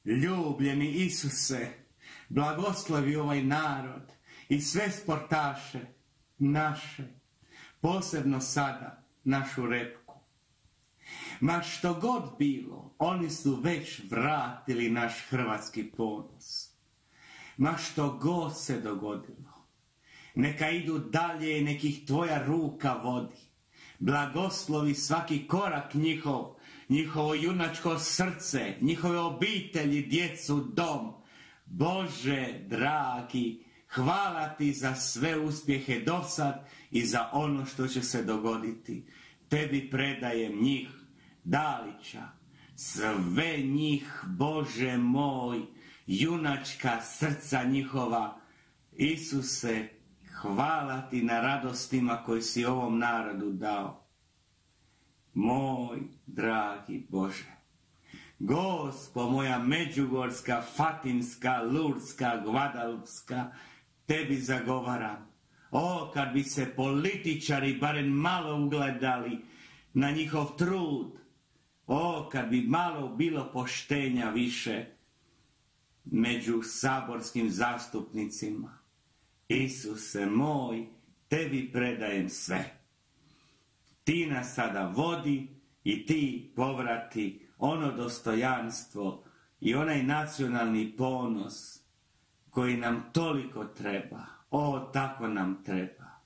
Ljubljeni Isuse, blagoslovi ovaj narod i sve sportaše naše, posebno sada našu Repku. Ma što god bilo, oni su već vratili naš hrvatski ponos. Ma što god se dogodilo, neka idu dalje i nekih tvoja ruka vodi. Blagoslovi svaki korak njihov, njihovo junačko srce, njihove obitelji, djecu, dom. Bože dragi, hvala ti za sve uspjehe do sad i za ono što će se dogoditi. Tebi predajem njih, Dalića, sve njih, Bože moj, junačka srca njihova. Isuse, hvala ti na radostima koji si ovom narodu dao. Moj dragi Bože, Gospo moja međugorska, fatimska, lurdska, gvadalupska, tebi zagovaram. O, kad bi se političari barem malo ugledali na njihov trud. O, kad bi malo bilo poštenja više među saborskim zastupnicima. Isuse moj, tebi predajem sve. Ti nas sada vodi i ti povrati ono dostojanstvo i onaj nacionalni ponos koji nam toliko treba. O, tako nam treba.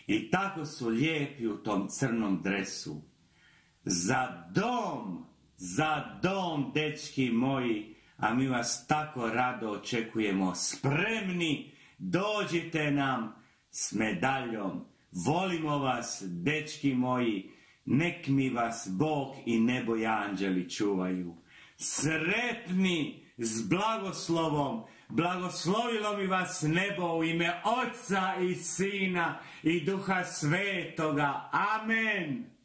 I tako su lijepi u tom crnom dresu. Za dom, dečki moji, a mi vas tako rado očekujemo. Spremni, dođite nam s medaljom. Volimo vas, dečki moji, nek mi vas Bog i nebo i anđeli čuvaju. Sretni s blagoslovom, blagoslovilo mi vas nebo u ime Oca i Sina i Duha Svetoga. Amen.